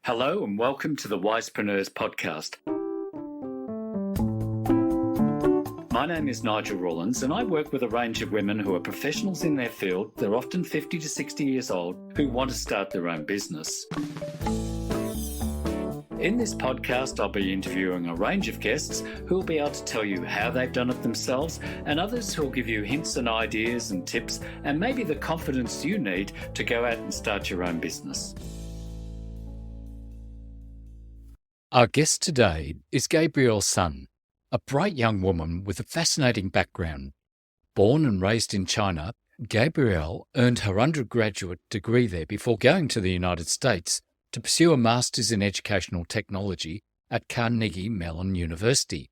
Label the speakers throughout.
Speaker 1: Hello and welcome to the Wisepreneurs podcast. My name is Nigel Rawlins and I work with a range of women who are professionals in their field. They're often 50 to 60 years old who want to start their own business. In this podcast, I'll be interviewing a range of guests who will be able to tell you how they've done it themselves, and others who will give you hints and ideas and tips and maybe the confidence you need to go out and start your own business. Our guest today is Gabrielle Sun, a bright young woman with a fascinating background. Born and raised in China, Gabrielle earned her undergraduate degree there before going to the United States to pursue a master's in educational technology at Carnegie Mellon University.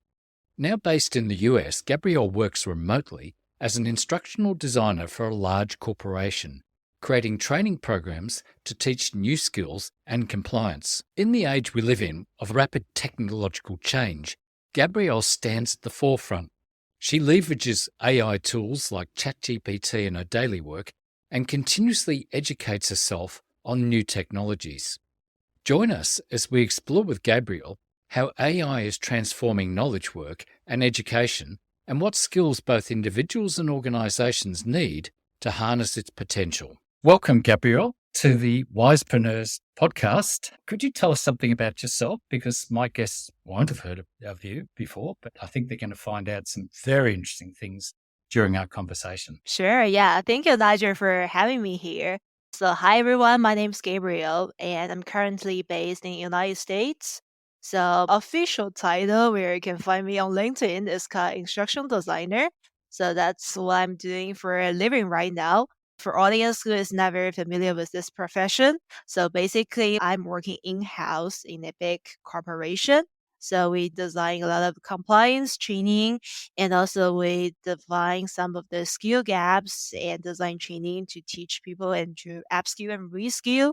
Speaker 1: Now based in the US, Gabrielle works remotely as an instructional designer for a large corporation, creating training programs to teach new skills and compliance. In the age we live in of rapid technological change, Gabrielle stands at the forefront. She leverages AI tools like ChatGPT in her daily work and continuously educates herself on new technologies. Join us as we explore with Gabrielle how AI is transforming knowledge work and education and what skills both individuals and organisations need to harness its potential. Welcome, Gabrielle, to the Wisepreneurs podcast. Could you tell us something about yourself? Because my guests won't have heard of you before, but I think they're going to find out some very interesting things during our conversation.
Speaker 2: Sure. Yeah. Thank you, Nigel, for having me here. So, hi, everyone. My name is Gabrielle, and I'm currently based in the United States. So, official title where you can find me on LinkedIn is called instructional designer. So, that's what I'm doing for a living right now. For audience who is not very familiar with this profession, so basically, I'm working in-house in a big corporation. So we design a lot of compliance training, and also we define some of the skill gaps and design training to teach people and to upskill and reskill.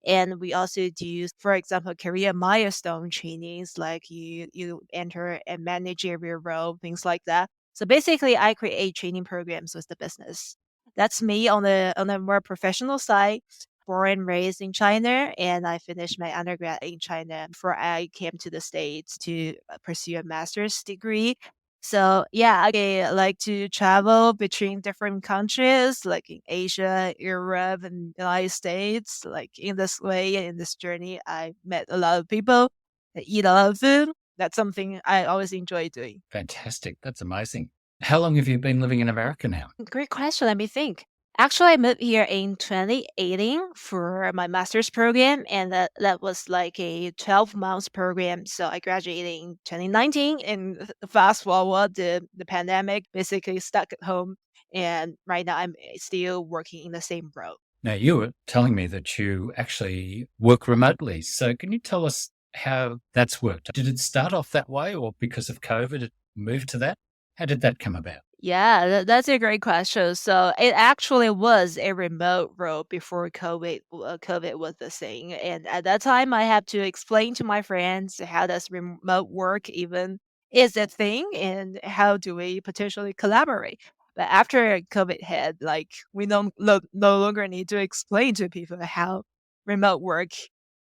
Speaker 2: And we also do, for example, career milestone trainings, like you enter a managerial role, things like that. So basically, I create training programs with the business. That's me on the more professional side. Born and raised in China, and I finished my undergrad in China before I came to the States to pursue a master's degree. So yeah, I like to travel between different countries, like in Asia, Europe, and United States. Like in this way, in this journey, I met a lot of people, I eat a lot of food. That's something I always enjoy doing.
Speaker 1: Fantastic. That's amazing. How long have you been living in America now?
Speaker 2: Great question. Let me think. Actually, I moved here in 2018 for my master's program, and that was like a 12 months program. So I graduated in 2019, and fast forward, the pandemic basically stuck at home. And right now, I'm still working in the same role.
Speaker 1: Now, you were telling me that you actually work remotely. So can you tell us how that's worked? Did it start off that way, or because of COVID, it moved to that? How did that come about?
Speaker 2: Yeah, that's a great question. So it actually was a remote role before COVID was the thing, and at that time, I had to explain to my friends how does remote work even is a thing, and how do we potentially collaborate. But after COVID hit, like we no longer need to explain to people how remote work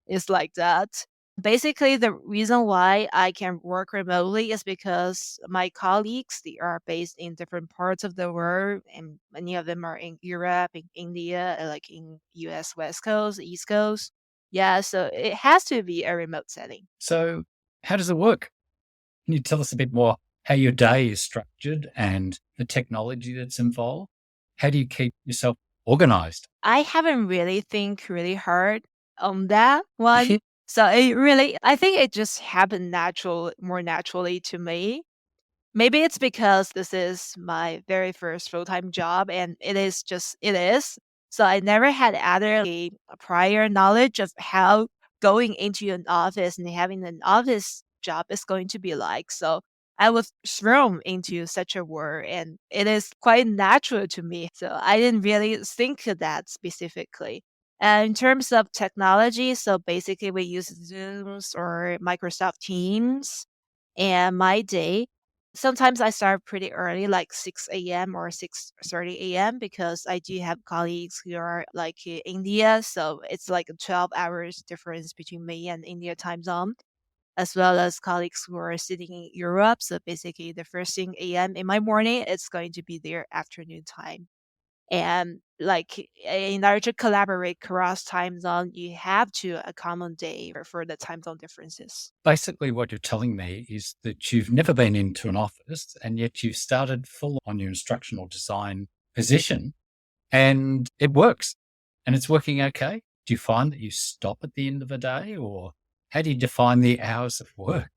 Speaker 2: is like that. Basically, the reason why I can work remotely is because my colleagues, they are based in different parts of the world, and many of them are in Europe, in India, like in US West Coast, East Coast. Yeah, so it has to be a remote setting.
Speaker 1: So how does it work? Can you tell us a bit more how your day is structured and the technology that's involved? How do you keep yourself organized?
Speaker 2: I haven't really think really hard on that one. So I think it just happened more naturally to me. Maybe it's because this is my very first full-time job, and it is. So I never had other prior knowledge of how going into an office and having an office job is going to be like. So I was thrown into such a world, and it is quite natural to me. So I didn't really think of that specifically. And in terms of technology, so basically we use Zooms or Microsoft Teams. And my day Sometimes I start pretty early, like 6 a.m. or 6:30 a.m. because I do have colleagues who are like in India, so it's like a 12 hours difference between me and India time zone, as well as colleagues who are sitting in Europe. So basically, the first thing a.m. in my morning, it's going to be their afternoon time. And like in order to collaborate across time zone, you have to accommodate for the time zone differences.
Speaker 1: Basically, what you're telling me is that you've never been into an office and yet you've started full on your instructional design position and it works and it's working okay. Do you find that you stop at the end of a day or how do you define the hours of work?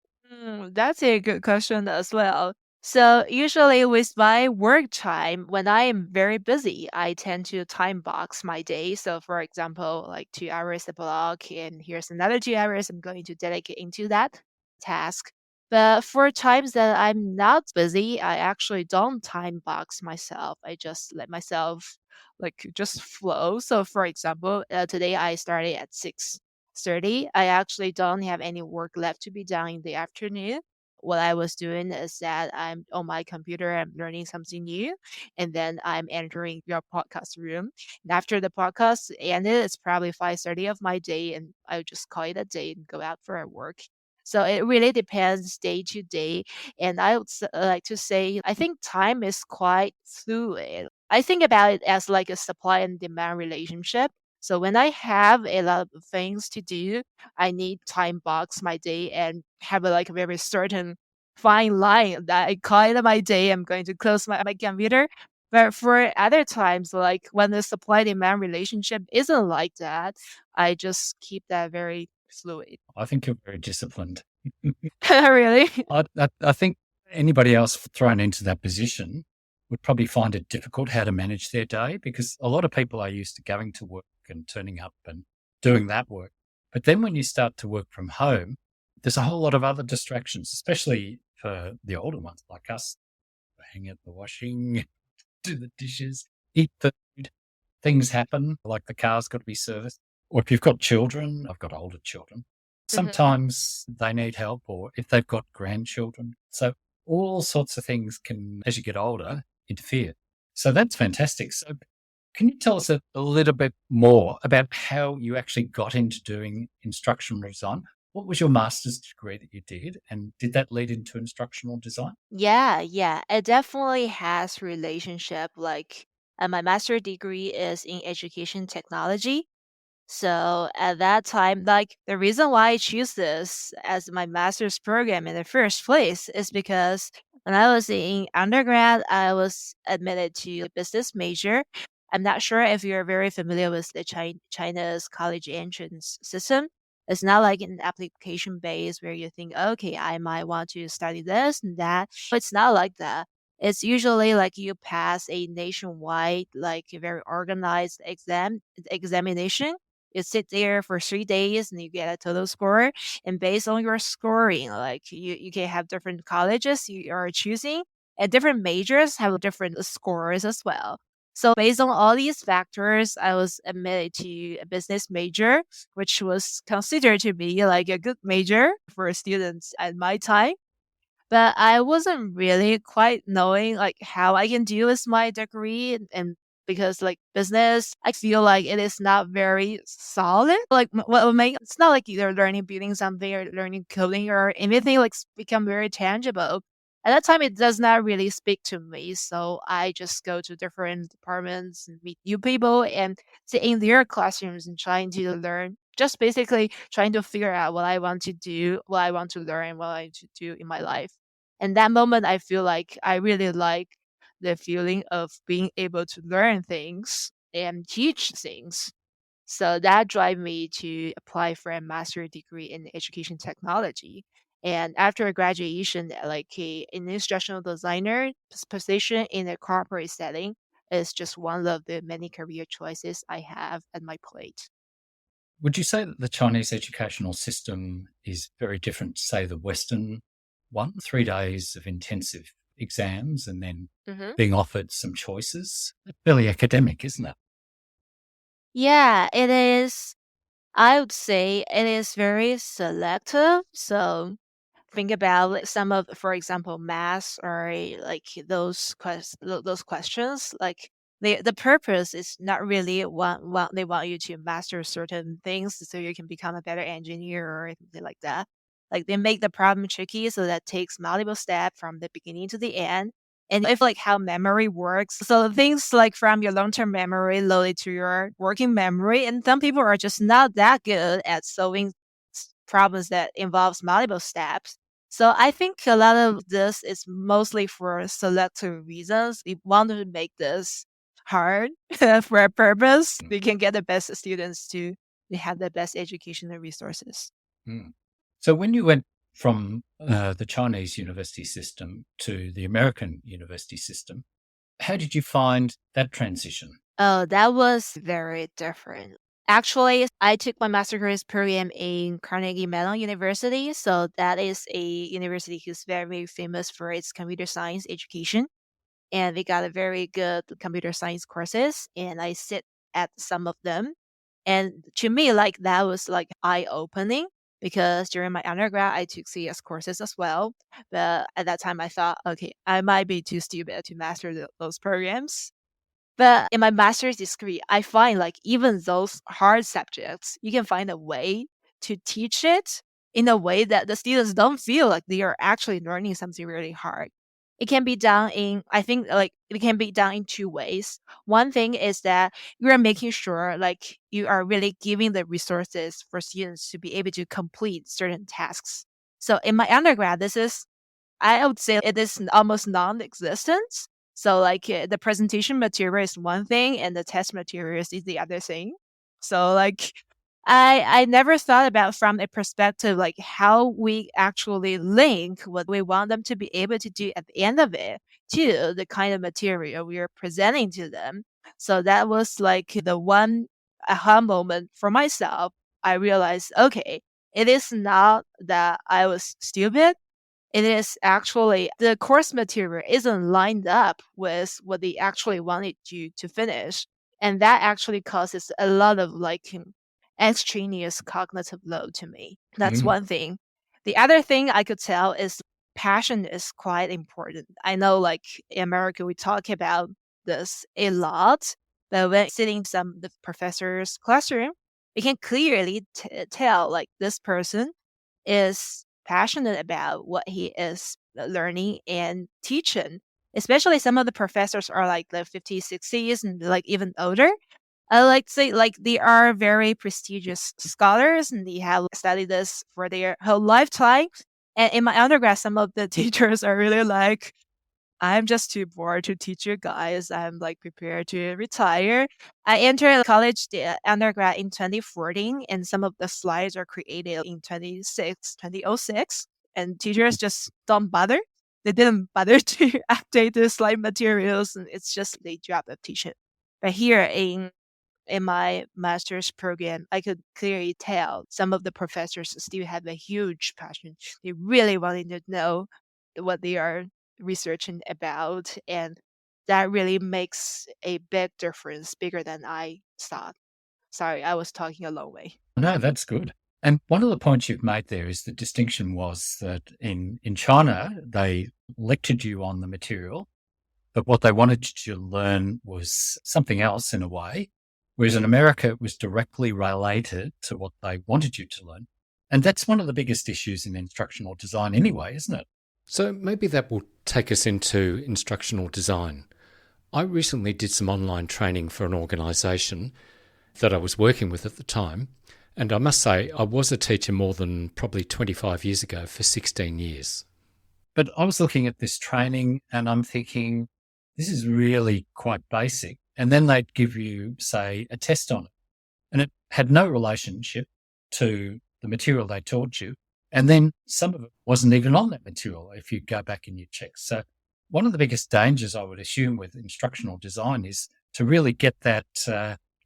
Speaker 2: That's a good question as well. So usually with my work time, when I am very busy, I tend to time box my day. So for example, like 2 hours a block, and here's another 2 hours I'm going to dedicate into that task. But for times that I'm not busy, I actually don't time box myself. I just let myself like just flow. So for example, today I started at 6:30. I actually don't have any work left to be done in the afternoon. What I was doing is that I'm on my computer, I'm learning something new, and then I'm entering your podcast room. And after the podcast ended, it's probably 5:30 of my day, and I would just call it a day and go out for a work. So it really depends day to day. And I would like to say, I think time is quite fluid. I think about it as like a supply and demand relationship. So when I have a lot of things to do, I need time box my day and have a like a very certain fine line that I call it my day. I'm going to close my computer. But for other times, like when the supply demand relationship isn't like that, I just keep that very fluid.
Speaker 1: I think you're very disciplined.
Speaker 2: Really?
Speaker 1: I think anybody else thrown into that position would probably find it difficult how to manage their day because a lot of people are used to going to work and turning up and doing that work. But then when you start to work from home, there's a whole lot of other distractions, especially for the older ones like us. Hang out the washing, do the dishes, eat food. Things happen, like the car's got to be serviced. Or if you've got children, I've got older children,
Speaker 2: Mhm.
Speaker 1: sometimes they need help, or if they've got grandchildren. So all sorts of things can, as you get older, interfere. So that's fantastic. So can you tell us a little bit more about how you actually got into doing instructional design? What was your master's degree that you did? And did that lead into instructional design?
Speaker 2: Yeah, yeah, it definitely has relationship. Like, my master degree is in education technology. So at that time, like the reason why I choose this as my master's program in the first place is because when I was in undergrad, I was admitted to a business major. I'm not sure if you're very familiar with the China's college entrance system. It's not like an application base where you think, okay, I might want to study this and that. It's not like that. It's usually like you pass a nationwide, like a very organized examination. You sit there for 3 days and you get a total score. And based on your scoring, like you can have different colleges you are choosing, and different majors have different scores as well. So based on all these factors, I was admitted to a business major, which was considered to be like a good major for students at my time. But I wasn't really quite knowing like how I can do with my degree, and because like business, I feel like it is not very solid. Like what would make it's not like either learning building something or learning coding or anything like become very tangible. At that time, it does not really speak to me, so I just go to different departments and meet new people and sit in their classrooms and trying to learn. Just basically trying to figure out what I want to do, what I want to learn, what I want to do in my life. And that moment, I feel like I really like the feeling of being able to learn things and teach things. So that drive me to apply for a master degree in education technology. And after graduation, like an instructional designer position in a corporate setting is just one of the many career choices I have at my plate.
Speaker 1: Would you say that the Chinese educational system is very different to, say, the Western one? 3 days of intensive exams and then
Speaker 2: Hmm.
Speaker 1: being offered some choices? Fairly academic, isn't it?
Speaker 2: Yeah, it is. I would say it is very selective. So think about like, some of, for example, math or like those questions, like the purpose is not really want they want you to master certain things so you can become a better engineer or anything like that. Like they make the problem tricky so that takes multiple steps from the beginning to the end. And if like how memory works, so things like from your long-term memory loaded to your working memory, and some people are just not that good at solving problems that involves multiple steps. So I think a lot of this is mostly for selective reasons. We want to make this hard for a purpose. We can get the best students to have the best educational resources.
Speaker 1: Mm. So when you went from the Chinese university system to the American university system, how did you find that transition?
Speaker 2: Oh, that was very different. Actually, I took my master's program in Carnegie Mellon University. So that is a university who's very famous for its computer science education. And they got a very good computer science courses. And I sit at some of them. And to me, like that was like eye opening because during my undergrad, I took CS courses as well. But at that time, I thought, okay, I might be too stupid to master those programs. But in my master's degree, I find like even those hard subjects, you can find a way to teach it in a way that the students don't feel like they are actually learning something really hard. It can be done in, I think, like it can be done in two ways. One thing is that you are making sure like you are really giving the resources for students to be able to complete certain tasks. So in my undergrad, I would say it is almost non-existent. So like the presentation material is one thing and the test materials is the other thing. So like I never thought about from a perspective like how we actually link what we want them to be able to do at the end of it to the kind of material we are presenting to them. So that was like the one aha moment for myself. I realized, okay, it is not that I was stupid, it is actually the course material isn't lined up with what they actually wanted you to finish. And that actually causes a lot of like extraneous cognitive load to me. That's
Speaker 1: Mm.
Speaker 2: one thing. The other thing I could tell is passion is quite important. I know like in America we talk about this a lot, but when sitting some the professor's classroom, we can clearly tell like this person is passionate about what he is learning and teaching. Especially some of the professors are like the 50s, 60s, and like even older. I like to say like they are very prestigious scholars and they have studied this for their whole lifetime. And in my undergrad, some of the teachers are really like, I'm just too bored to teach you guys. I'm like prepared to retire. I entered college, the undergrad in 2014, and some of the slides are created in 2006, and teachers just don't bother. They didn't bother to update the slide materials, and it's just the job of teaching. But here in my master's program, I could clearly tell some of the professors still have a huge passion. They really wanted to know what they are researching about. And that really makes a big difference, bigger than I thought. Sorry, I was talking a long way.
Speaker 1: No, that's good. And one of the points you've made there is the distinction was that in China, they lectured you on the material, but what they wanted you to learn was something else in a way. Whereas in America, it was directly related to what they wanted you to learn. And that's one of the biggest issues in instructional design anyway, isn't it? So maybe that will take us into instructional design. I recently did some online training for an organisation that I was working with at the time. And I must say, I was a teacher more than probably 25 years ago for 16 years. But I was looking at this training and I'm thinking, this is really quite basic. And then they'd give you, say, a test on it. And it had no relationship to the material they taught you. And then some of it wasn't even on that material if you go back and you check. So one of the biggest dangers I would assume with instructional design is to really get that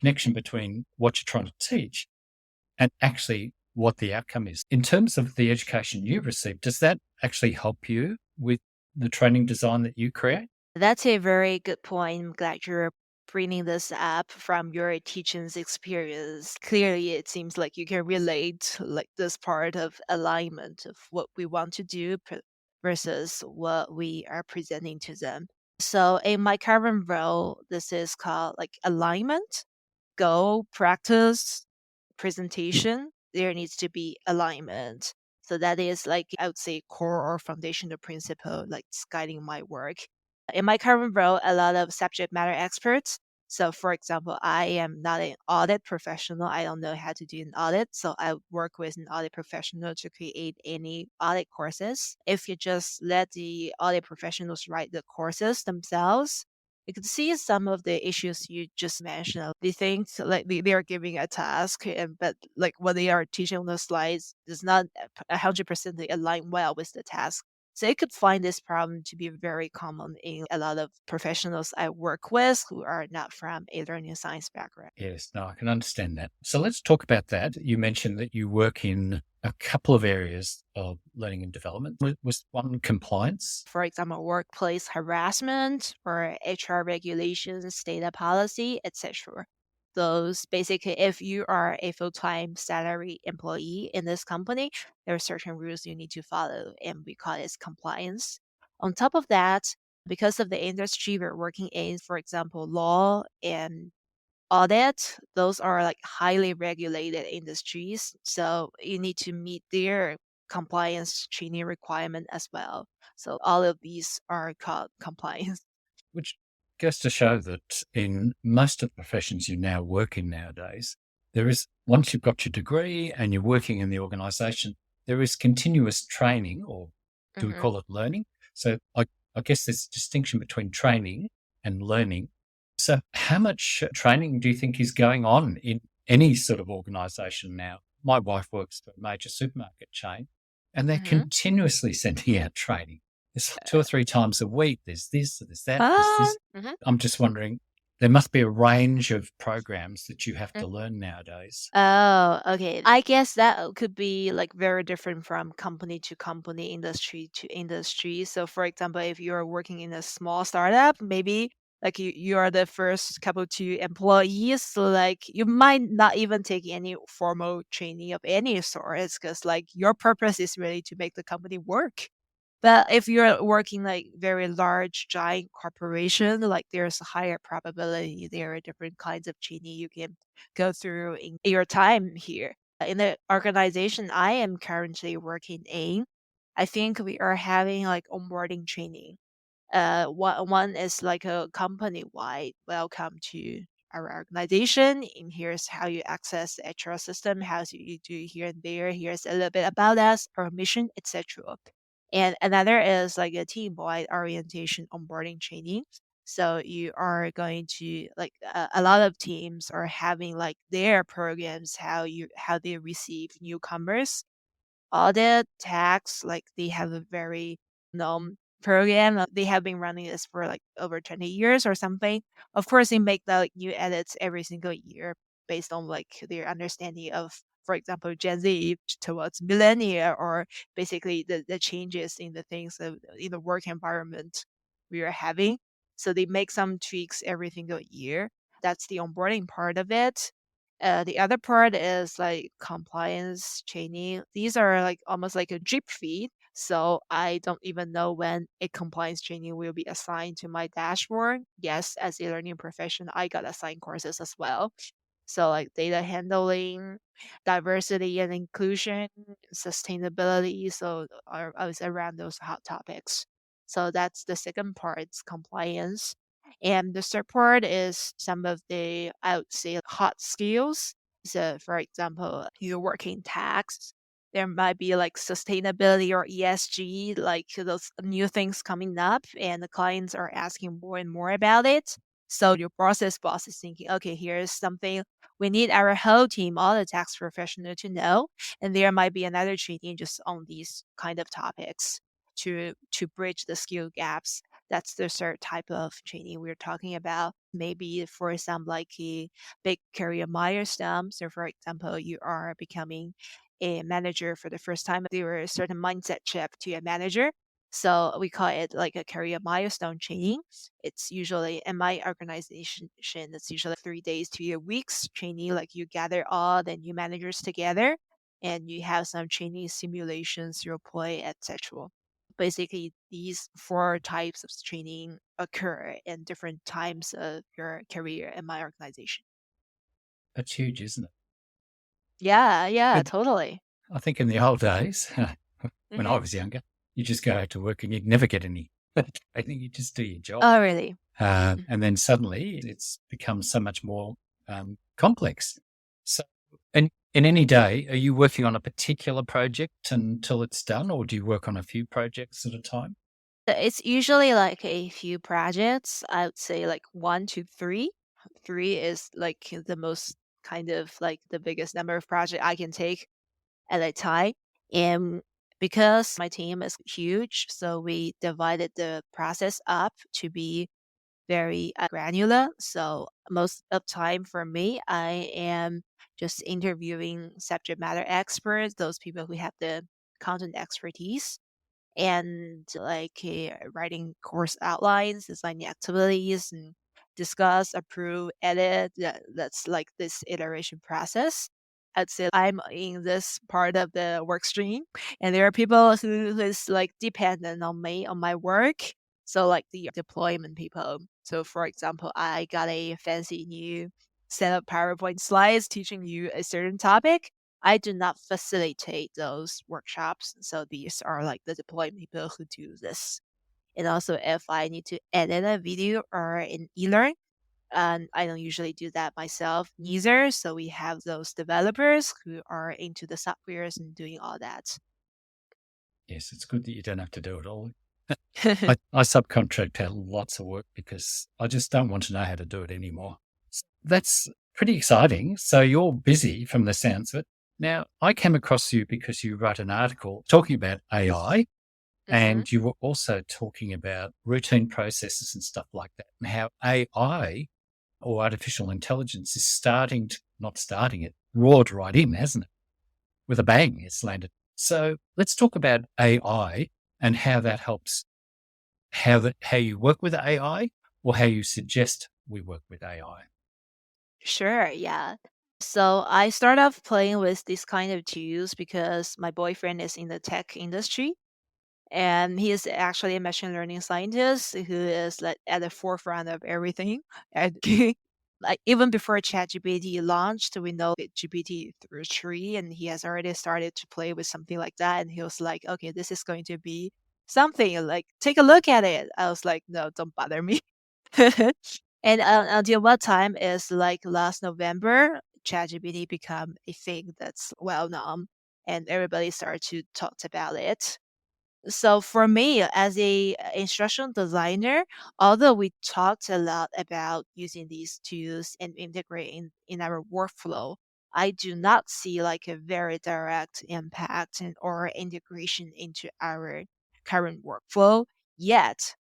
Speaker 1: connection between what you're trying to teach and actually what the outcome is. In terms of the education you receive, does that actually help you with the training design that you create?
Speaker 2: That's a very good point. I'm glad you're bringing this up from your teaching's experience, clearly it seems like you can relate like this part of alignment of what we want to do versus what we are presenting to them. So in my current role, this is called like alignment, goal, practice, presentation. There needs to be alignment. So that is like I would say core or foundational principle like it's guiding my work. In my current role, a lot of subject matter experts. So, for example, I am not an audit professional. I don't know how to do an audit. So, I work with an audit professional to create any audit courses. If you just let the audit professionals write the courses themselves, you can see some of the issues you just mentioned. They think like they are giving a task, and but like what they are teaching on the slides does not 100% align well with the task. So I could find this problem to be very common in a lot of professionals I work with who are not from a learning science background.
Speaker 1: Yes, no, I can understand that. So let's talk about that. You mentioned that you work in a couple of areas of learning and development. Was one compliance?
Speaker 2: For example, workplace harassment or HR regulations, data policy, etc. Those basically, if you are a full time salary employee in this company, there are certain rules you need to follow, and we call it compliance. On top of that, because of the industry we're working in, for example, law and audit, those are like highly regulated industries. So you need to meet their compliance training requirement as well. So all of these are called compliance.
Speaker 1: Which goes to show that in most of the professions you now work in nowadays, there is, once you've got your degree and you're working in the organization, there is continuous training, or do we
Speaker 2: Hmm.
Speaker 1: call it learning? So I guess there's a distinction between training and learning. So how much training do you think is going on in any sort of organization now? My wife works for a major supermarket chain, and they're
Speaker 2: Hmm.
Speaker 1: continuously sending out training. It's 2 or 3 times a week. There's this, there's that, there's
Speaker 2: Ah,
Speaker 1: this. I'm just wondering, there must be a range of programs that you have to learn nowadays.
Speaker 2: oh, okay. I guess that could be like very different from company to company, industry to industry. So, for example, if you're working in a small startup, maybe like you are the first couple two employees, so like you might not even take any formal training of any sort. It's because like your purpose is really to make the company work. But if you're working like very large, giant corporation, like there's a higher probability there are different kinds of training you can go through in your time here. In the organization I am currently working in, I think we are having like onboarding training. One is like a company wide welcome to our organization. And here's how you access the HR system. How do you do here and there? Here's a little bit about us, our mission, etc. And another is like a team wide orientation onboarding training. So you are going to like a lot of teams are having like their programs how they receive newcomers, audit, tax, like they have a very known program. They have been running this for like over 20 years or something. Of course, they make the like, new edits every single year based on like their understanding of, for example, Gen Z towards millennia, or basically the changes in the things of, in the work environment we are having. So they make some tweaks every single year. That's the onboarding part of it. The other part is like compliance training. These are like almost like a drip feed. So I don't even know when a compliance training will be assigned to my dashboard. Yes, as a learning professional, I got assigned courses as well. So like data handling, diversity and inclusion, sustainability. So I was around those hot topics. So that's the second part, it's compliance. And the third part is some of the, I would say, hot skills. So for example, you work in tax, there might be like sustainability or ESG, like those new things coming up, and the clients are asking more and more about it. So your boss is thinking, okay, here's something we need our whole team, all the tax professional to know. And there might be another training just on these kind of topics to bridge the skill gaps. That's the third type of training we're talking about. Maybe for some like a big career milestone. So for example, you are becoming a manager for the first time. There are a certain mindset shift to a manager. So we call it like a career milestone training. It's usually in my organization, it's usually 3 days to a week's training. Like you gather all the new managers together and you have some training simulations, role play, etc. Basically, these four types of training occur in different times of your career in my organization.
Speaker 1: That's huge, isn't it?
Speaker 2: Yeah, yeah,
Speaker 1: But
Speaker 2: totally.
Speaker 1: I think in the old days, when I
Speaker 2: Hmm.
Speaker 1: was younger, you just go out to work and you'd never get any. I think you just do your job.
Speaker 2: Oh, really? Mhm.
Speaker 1: And then suddenly it's become so much more complex. So, and in any day, are you working on a particular project until it's done, or do you work on a few projects at a time?
Speaker 2: It's usually like a few projects. I would say like one to three. Three is like the most kind of like the biggest number of project I can take at a time. And because my team is huge, so we divided the process up to be very granular. So most of time for me, I am just interviewing subject matter experts, those people who have the content expertise and like writing course outlines, designing activities, and discuss, approve, edit. That's like this iteration process. I'd say I'm in this part of the work stream, and there are people who is like dependent on me on my work. So like the deployment people. So for example, I got a fancy new set of PowerPoint slides teaching you a certain topic. I do not facilitate those workshops. So these are like the deployment people who do this. And also if I need to edit a video or an e-learn, and I don't usually do that myself either. So we have those developers who are into the softwares and doing all that.
Speaker 1: Yes, it's good that you don't have to do it all. I subcontract out lots of work because I just don't want to know how to do it anymore. That's pretty exciting. So you're busy from the sounds of it. Now, I came across you because you wrote an article talking about AI,
Speaker 2: Hmm.
Speaker 1: and you were also talking about routine processes and stuff like that, and how AI or artificial intelligence is not starting it, roared right in, hasn't it? With a bang, it's landed. So let's talk about AI and how that helps, how you work with AI or how you suggest we work with AI.
Speaker 2: Sure, yeah. So I started off playing with these kind of tools because my boyfriend is in the tech industry. And he is actually a machine learning scientist who is like at the forefront of everything. And like even before ChatGPT launched, we know that GPT through tree, and he has already started to play with something like that. And he was like, "Okay, this is going to be something. Like, take a look at it." I was like, "No, don't bother me." And until what time is like last November, ChatGPT become a thing that's well known, and everybody started to talk about it. So for me, as a instructional designer, although we talked a lot about using these tools and integrating in our workflow, I do not see like a very direct impact or integration into our current workflow yet.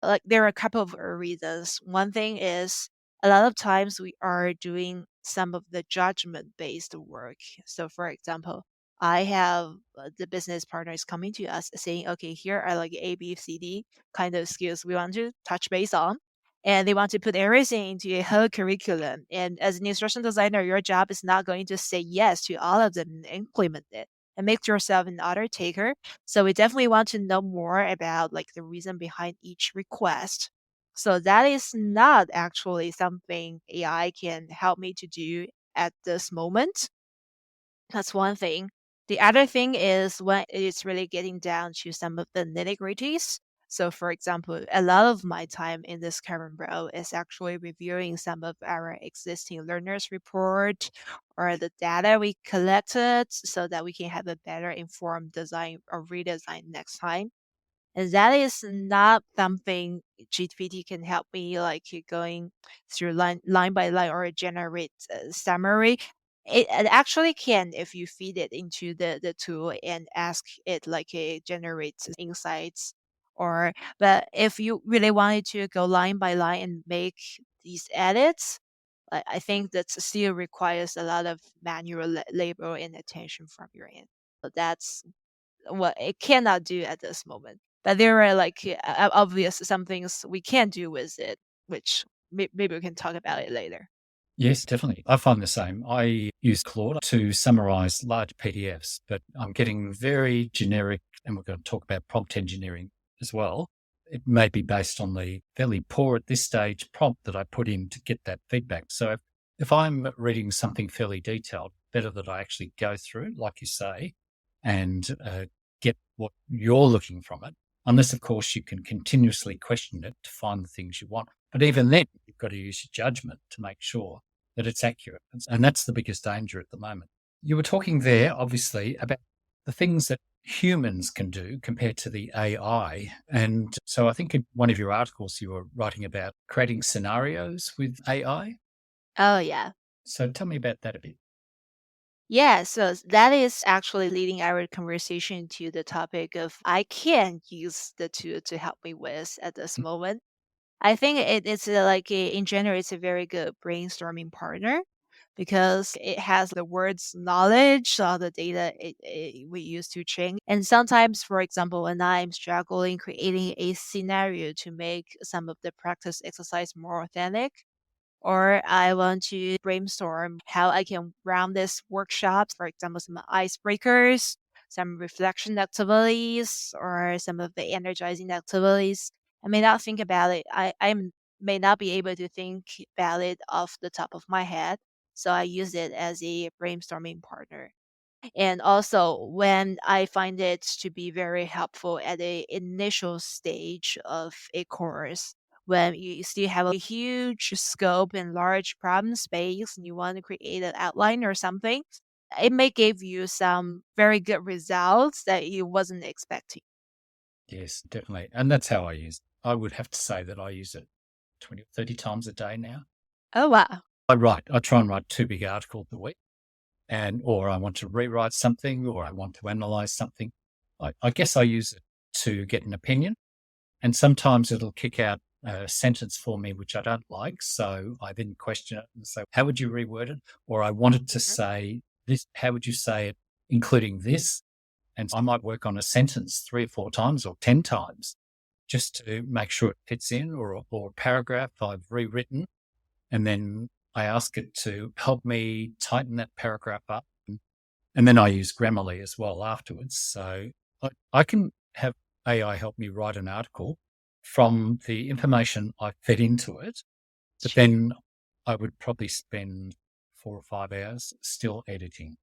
Speaker 2: Like there are a couple of reasons. One thing is a lot of times we are doing some of the judgment based work. So for example, I have the business partners coming to us saying, okay, here are like A, B, C, D kind of skills we want to touch base on. And they want to put everything into a whole curriculum. And as an instruction designer, your job is not going to say yes to all of them and implement it and make yourself an order taker. So we definitely want to know more about like the reason behind each request. So that is not actually something AI can help me to do at this moment. That's one thing. The other thing is when it's really getting down to some of the nitty gritties. So, for example, a lot of my time in this current role is actually reviewing some of our existing learners report or the data we collected so that we can have a better informed design or redesign next time. And that is not something GPT can help me like going through line by line or generate a summary. It actually can if you feed it into the tool and ask it like a generate insights or but if you really wanted to go line by line and make these edits, I think that still requires a lot of manual labor and attention from your end. So that's what it cannot do at this moment. But there are like obvious some things we can't do with it, which maybe we can talk about it later.
Speaker 1: Yes, definitely. I find the same. I use Claude to summarize large PDFs, but I'm getting very generic, and we're going to talk about prompt engineering as well. It may be based on the fairly poor at this stage prompt that I put in to get that feedback. So if I'm reading something fairly detailed, better that I actually go through, like you say, and get what you're looking from it. Unless, of course, you can continuously question it to find the things you want. But even then, you've got to use your judgment to make sure that it's accurate. And that's the biggest danger at the moment. You were talking there, obviously, about the things that humans can do compared to the AI. And so I think in one of your articles, you were writing about creating scenarios with AI.
Speaker 2: Oh yeah.
Speaker 1: So tell me about that a bit.
Speaker 2: Yeah, so that is actually leading our conversation to the topic of I can use the tool to help me with at this moment. I think it's in general, it's a very good brainstorming partner because it has the words knowledge, all the data we use to train. And sometimes, for example, when I'm struggling creating a scenario to make some of the practice exercise more authentic, or I want to brainstorm how I can run this workshop, for example, some icebreakers, some reflection activities, or some of the energizing activities. I may not think about it. May not be able to think about it off the top of my head. So I use it as a brainstorming partner. And also, when I find it to be very helpful at the initial stage of a course, when you still have a huge scope and large problem space and you want to create an outline or something, it may give you some very good results that you wasn't expecting.
Speaker 1: Yes, definitely. And that's how I use it. I would have to say that I use it 20 or 30 times a day now.
Speaker 2: Oh wow.
Speaker 1: I try and write 2 big articles a week, and or I want to rewrite something, or I want to analyze something. I guess I use it to get an opinion, and sometimes it'll kick out a sentence for me which I don't like. So I then question it and say, how would you reword it? Or I wanted to
Speaker 2: Mhm.
Speaker 1: say this, how would you say it, including this? And I might work on a sentence 3 or 4 times or 10 times just to make sure it fits in, or a paragraph I've rewritten. And then I ask it to help me tighten that paragraph up. And then I use Grammarly as well afterwards. So I can have AI help me write an article from the information I fed into it, but
Speaker 2: Sure.
Speaker 1: then I would probably spend 4 or 5 hours still editing.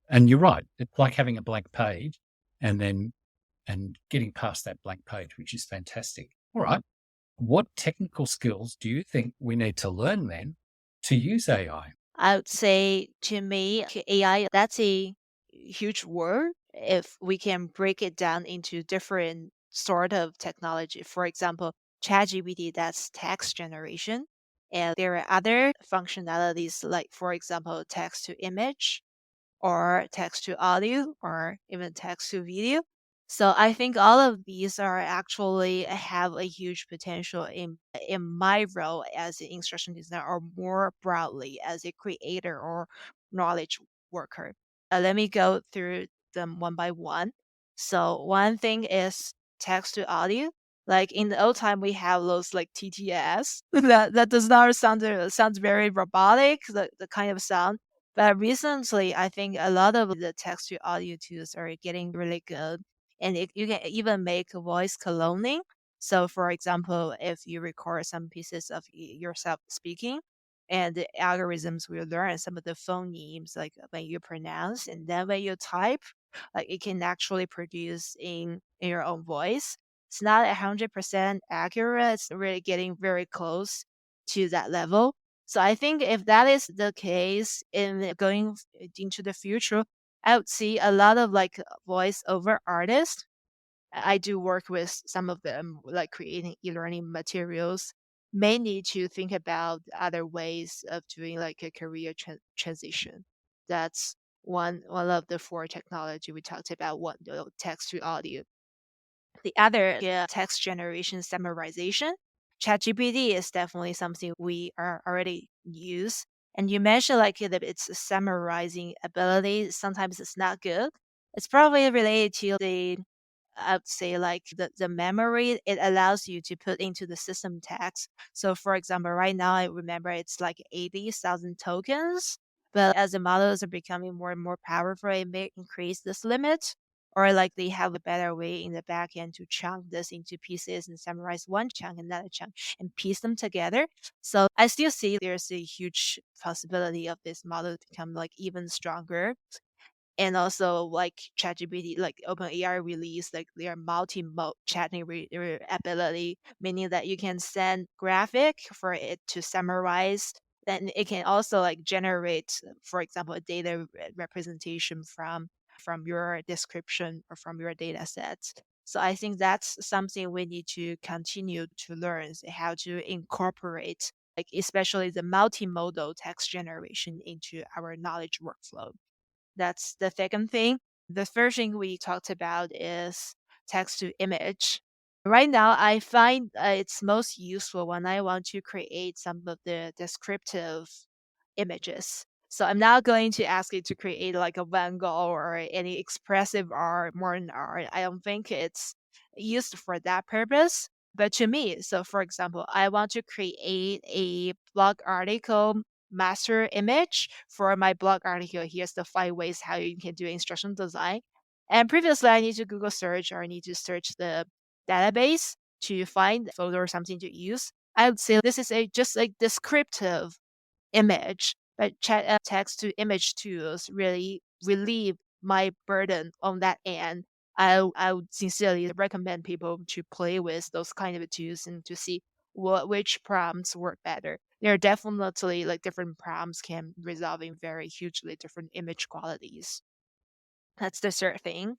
Speaker 1: And you're right. It's like having a blank page and then and getting past that blank page, which is fantastic. All right. What technical skills do you think we need to learn then to use AI?
Speaker 2: I would say to me, AI, that's a huge word if we can break it down into different sort of technology. For example, ChatGPT, that's text generation. And there are other functionalities like, for example, text to image or text to audio or even text to video. So I think all of these are actually have a huge potential in my role as an instruction designer or more broadly as a creator or knowledge worker. Let me go through them one by one. So one thing is text to audio. Like in the old time, we have those like TTS that does not sounds very robotic. The kind of sound, but recently, I think a lot of the text to audio tools are getting really good. And you can even make voice cloning. So, for example, if you record some pieces of yourself speaking, and the algorithms will learn some of the phonemes, like when you pronounce, and then when you type, like it can actually produce in your own voice. It's not 100% accurate. It's really getting very close to that level. So I think if that is the case in going into the future, I would see a lot of like voiceover artists. I do work with some of them, like creating e-learning materials. May need to think about other ways of doing like a career transition. That's one of the four technology we talked about. One, the text to audio. The other, text generation summarization. ChatGPT is definitely something we are already use. And you mentioned like that it's a summarizing ability. Sometimes it's not good. It's probably related to the I would say like the memory it allows you to put into the system text. So for example, right now I remember it's like 80,000 tokens. But as the models are becoming more and more powerful, it may increase this limit. Or like they have a better way in the back end to chunk this into pieces and summarize one chunk, another chunk, and piece them together. So I still see there's a huge possibility of this model to become like even stronger. And also like ChatGPT, like OpenAI released like their multi-mode chatting ability, meaning that you can send graphic for it to summarize. Then it can also like generate, for example, a data representation from your description or from your data sets. So I think that's something we need to continue to learn how to incorporate, like especially the multimodal text generation into our knowledge workflow. That's the second thing. The first thing we talked about is text to image. Right now, I find it's most useful when I want to create some of the descriptive images. So I'm not going to ask it to create like a Van Gogh or any expressive art, modern art. I don't think it's used for that purpose. But to me, so for example, I want to create a blog article master image for my blog article. Here's the 5 ways how you can do instructional design. And previously, I need to Google search or I need to search the database to find a photo or something to use. I would say this is a just like descriptive image, but text to image tools really relieve my burden on that end. I would sincerely recommend people to play with those kind of tools and to see which prompts work better. There are definitely like different prompts can result in very hugely different image qualities. That's the third thing.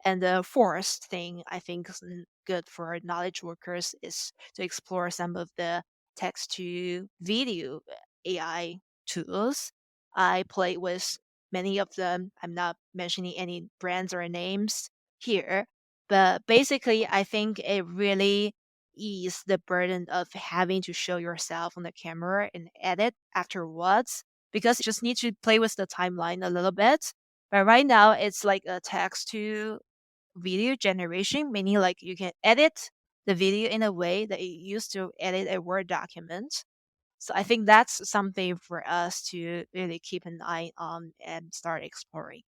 Speaker 2: And the fourth thing I think is good for knowledge workers is to explore some of the text to video AI tools. I play with many of them. I'm not mentioning any brands or names here, but basically, I think it really ease the burden of having to show yourself on the camera and edit afterwards because you just need to play with the timeline a little bit. But right now, it's like a text to video generation, meaning like you can edit the video in a way that you used to edit a Word document. So I think that's something for us to really keep an eye on and start exploring.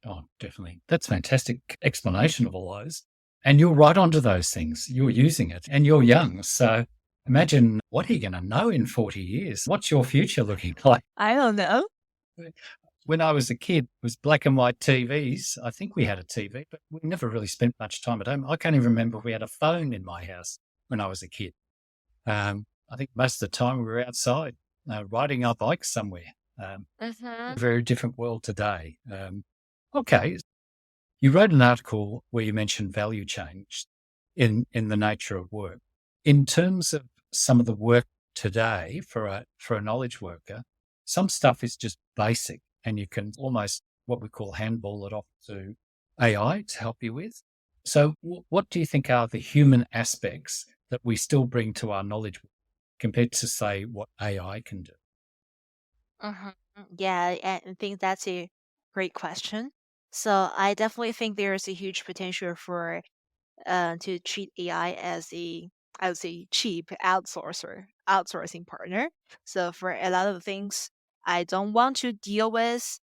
Speaker 1: Oh, definitely. That's fantastic explanation of all those. And you're right onto those things. You're using it and you're young. So imagine, what are you going to know in 40 years? What's your future looking like?
Speaker 2: I don't know.
Speaker 1: When I was a kid, it was black and white TVs. I think we had a TV, but we never really spent much time at home. I can't even remember if we had a phone in my house when I was a kid. I think most of the time we were outside riding our bikes somewhere.
Speaker 2: Mm-hmm.
Speaker 1: A very different world today. Okay. You wrote an article where you mentioned value change in the nature of work. In terms of some of the work today for a knowledge worker, some stuff is just basic and you can almost what we call handball it off to AI to help you with. So what do you think are the human aspects that we still bring to our knowledge work compared to, say, what AI can do?
Speaker 2: Hmm. Yeah, I think that's a great question. So I definitely think there's a huge potential for to treat AI as a, I would say, cheap outsourcing partner. So for a lot of things I don't want to deal with,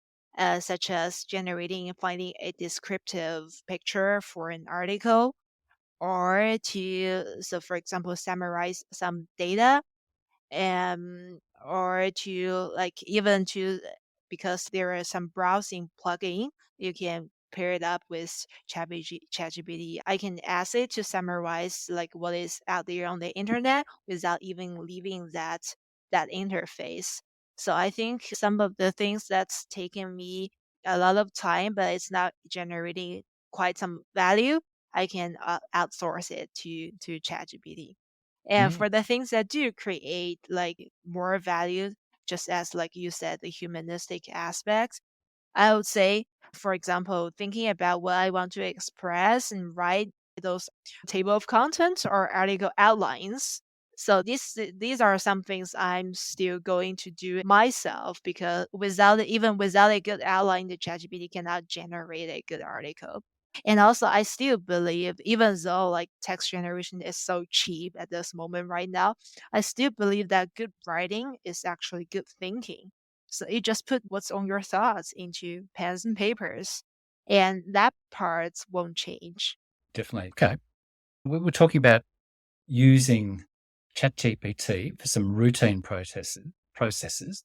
Speaker 2: such as generating and finding a descriptive picture for an article, or to, so for example, summarize some data, or to like even to, because there are some browsing plugin you can pair it up with ChatGPT. I can ask it to summarize like what is out there on the internet without even leaving that interface. So I think some of the things that's taken me a lot of time, but it's not generating quite some value, I can outsource it to ChatGPT. And
Speaker 1: Mm.
Speaker 2: for the things that do create like more value, just as like you said, the humanistic aspects, I would say, for example, thinking about what I want to express and write those table of contents or article outlines. So these are some things I'm still going to do myself because without even without a good outline, the ChatGPT cannot generate a good article. And also, I still believe, even though like text generation is so cheap at this moment right now, I still believe that good writing is actually good thinking. So you just put what's on your thoughts into pens and papers, and that part won't change.
Speaker 1: Definitely. Okay. We were talking about using ChatGPT for some routine processes,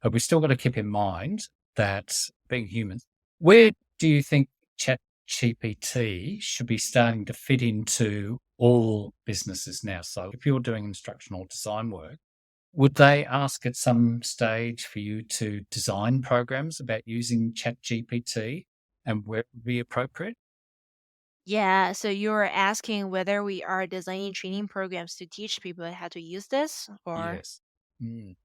Speaker 1: but we still got to keep in mind that being humans, where do you think ChatGPT should be starting to fit into all businesses now? So if you're doing instructional design work, would they ask at some stage for you to design programs about using ChatGPT and where it would be appropriate?
Speaker 2: Yeah, so you're asking whether we are designing training programs to teach people how to use this, or
Speaker 1: Yes. Mm,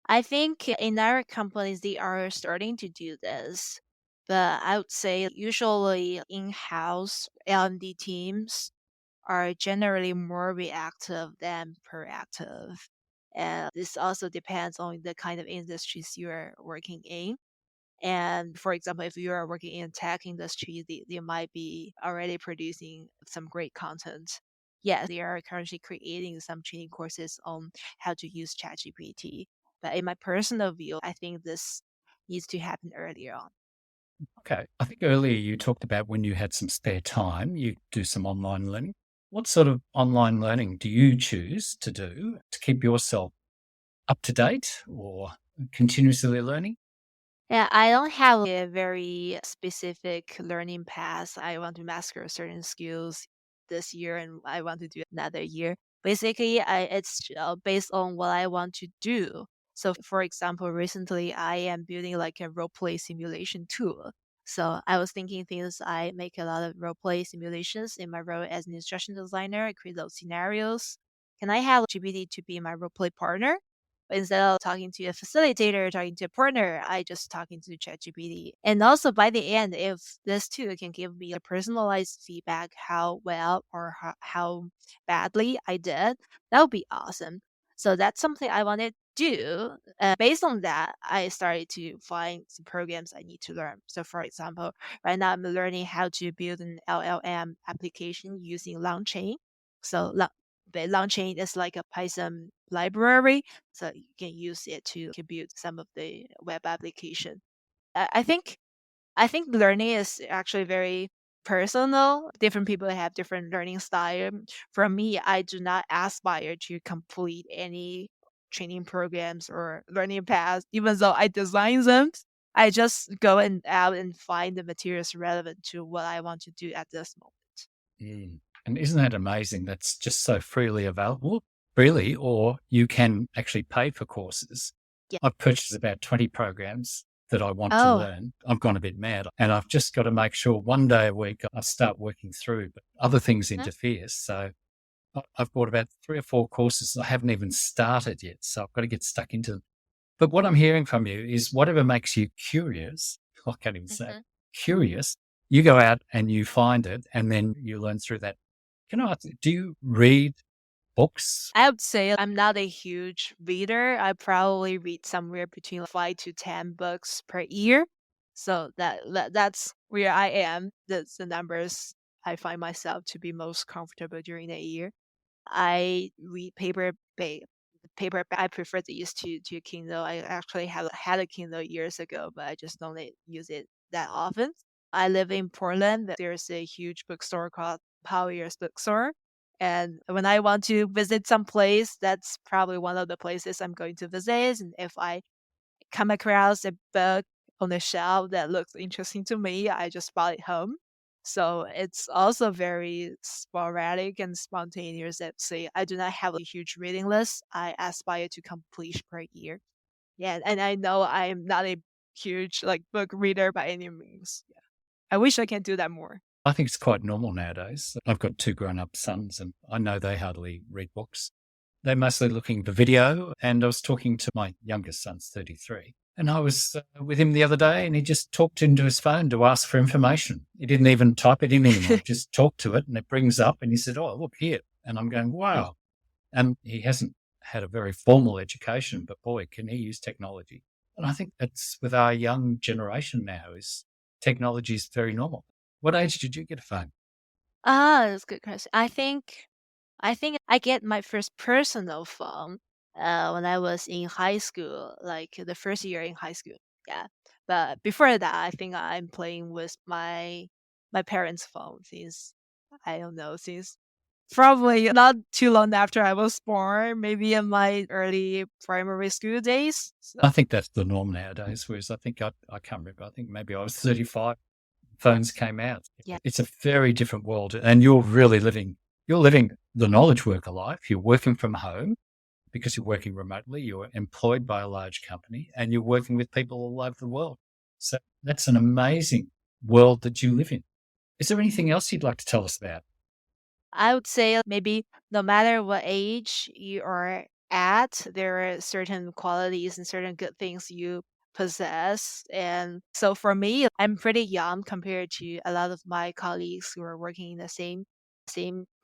Speaker 2: I think in our companies they are starting to do this. But I would say usually in-house L&D teams are generally more reactive than proactive. And this also depends on the kind of industries you're working in. And for example, if you are working in tech industry, they might be already producing some great content. Yes, they are currently creating some training courses on how to use ChatGPT. But in my personal view, I think this needs to happen earlier on.
Speaker 1: okay. I think earlier you talked about when you had some spare time, you do some online learning. What sort of online learning do you choose to do to keep yourself up to date or continuously learning?
Speaker 2: Yeah, I don't have a very specific learning path. I want to master certain skills this year and I want to do another year. Basically, it's based on what I want to do. So, for example, recently I am building like a role play simulation tool. So, I was thinking things I make a lot of role play simulations in my role as an instruction designer. I create those scenarios. Can I have GPT to be my role play partner? Instead of talking to a facilitator, talking to a partner, I just talking to ChatGPT. And also by the end, if this tool can give me a personalized feedback, how well or how badly I did, that would be awesome. So that's something I want to do. Based on that, I started to find some programs I need to learn. So for example, right now I'm learning how to build an LLM application using LangChain. So the LangChain is like a Python library, so you can use it to build some of the web application. I think learning is actually very personal. Different people have different learning style. For me, I do not aspire to complete any training programs or learning paths, even though I design them. I just go and out and find the materials relevant to what I want to do at this moment.
Speaker 1: Mm. And isn't that amazing? That's just so freely available, freely, or you can actually pay for courses.
Speaker 2: Yeah.
Speaker 1: I've purchased about 20 programs that I want to
Speaker 2: Oh.
Speaker 1: learn. I've gone a bit mad and I've just got to make sure one day a week I start working through, but other things
Speaker 2: Mhm.
Speaker 1: interfere. So I've bought about 3 or 4 courses I haven't even started yet. So I've got to get stuck into them. But what I'm hearing from you is whatever makes you curious, I can't even say it,
Speaker 2: Mhm.
Speaker 1: curious, you go out and you find it and then you learn through that. Can I ask, do you read books?
Speaker 2: I would say I'm not a huge reader. I probably read somewhere between 5 to 10 books per year. So that's where I am. That's the numbers I find myself to be most comfortable during the year. I read paper. I prefer to use to Kindle. I actually have had a Kindle years ago, but I just don't use it that often. I live in Portland. There's a huge bookstore called Powier's Bookstore. And when I want to visit some place, that's probably one of the places I'm going to visit. And if I come across a book on the shelf that looks interesting to me, I just brought it home. So it's also very sporadic and spontaneous. Let's say I do not have a huge reading list. I aspire to complete per year. Yeah, and I know I'm not a huge like book reader by any means. Yeah. I wish I can do that more.
Speaker 1: I think it's quite normal nowadays. I've got 2 grown-up sons and I know they hardly read books. They're mostly looking for video. And I was talking to my youngest son's 33. And I was with him the other day and he just talked into his phone to ask for information. He didn't even type it in anymore, just talk to it and it brings up and he said, oh, look here. And I'm going, wow. And he hasn't had a very formal education, but boy, can he use technology. And I think that's with our young generation now is technology is very normal. What age did you get a phone?
Speaker 2: That's a good question. I think I get my first personal phone when I was in high school, like the first year in high school. Yeah. But before that, I think I'm playing with my parents' phone since I don't know, since probably not too long after I was born, maybe in my early primary school days. So
Speaker 1: I think that's the norm nowadays, whereas I can't remember. I think maybe I was 35, phones came out.
Speaker 2: yeah.
Speaker 1: It's a very different world, and you're living the knowledge worker life. You're working from home because you're working remotely. You're employed by a large company, and you're working with people all over the world. So that's an amazing world that you live in. Is there anything else you'd like to tell us about?
Speaker 2: I would say maybe no matter what age you are at, there are certain qualities and certain good things you possess. And so for me, I'm pretty young compared to a lot of my colleagues who are working in the same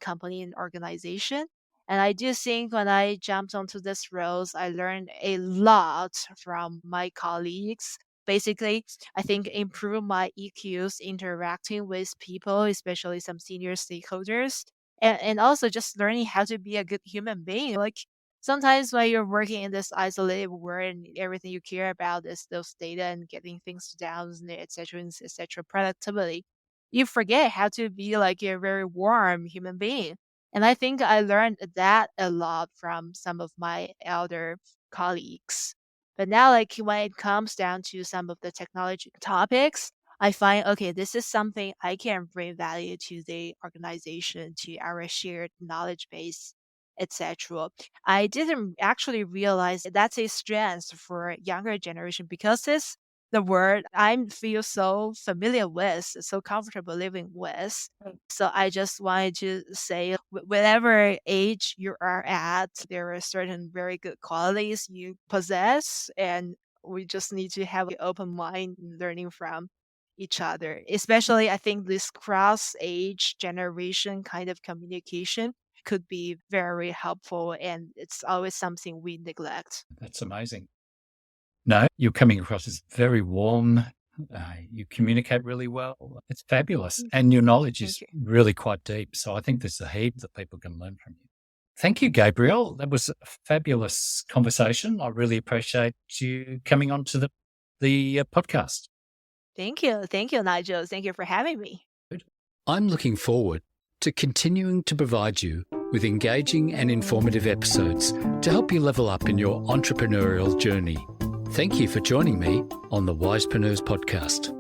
Speaker 2: company and organization. And I do think when I jumped onto this roles, I learned a lot from my colleagues. Basically, I think improve my EQs interacting with people, especially some senior stakeholders and also just learning how to be a good human being. Like sometimes when you're working in this isolated world and everything you care about is those data and getting things down, and et cetera, productivity, you forget how to be like a very warm human being. And I think I learned that a lot from some of my elder colleagues. But now, like when it comes down to some of the technology topics, I find, okay, this is something I can bring value to the organization, to our shared knowledge base, etc. I didn't actually realize that that's a strength for younger generation because it's the word I feel so familiar with, so comfortable living with. So I just wanted to say, whatever age you are at, there are certain very good qualities you possess, and we just need to have an open mind learning from each other. Especially, I think this cross age generation kind of communication could be very helpful, and it's always something we neglect.
Speaker 1: That's amazing. No, you're coming across as very warm. You communicate really well. It's fabulous. And your knowledge
Speaker 2: Thank
Speaker 1: is
Speaker 2: you.
Speaker 1: really quite deep. So I think there's a heap that people can learn from you. Thank you, Gabrielle. That was a fabulous conversation. I really appreciate you coming on to the podcast.
Speaker 2: Thank you. Thank you, Nigel. Thank you for having me.
Speaker 1: I'm looking forward to continuing to provide you with engaging and informative episodes to help you level up in your entrepreneurial journey. Thank you for joining me on the Wisepreneurs podcast.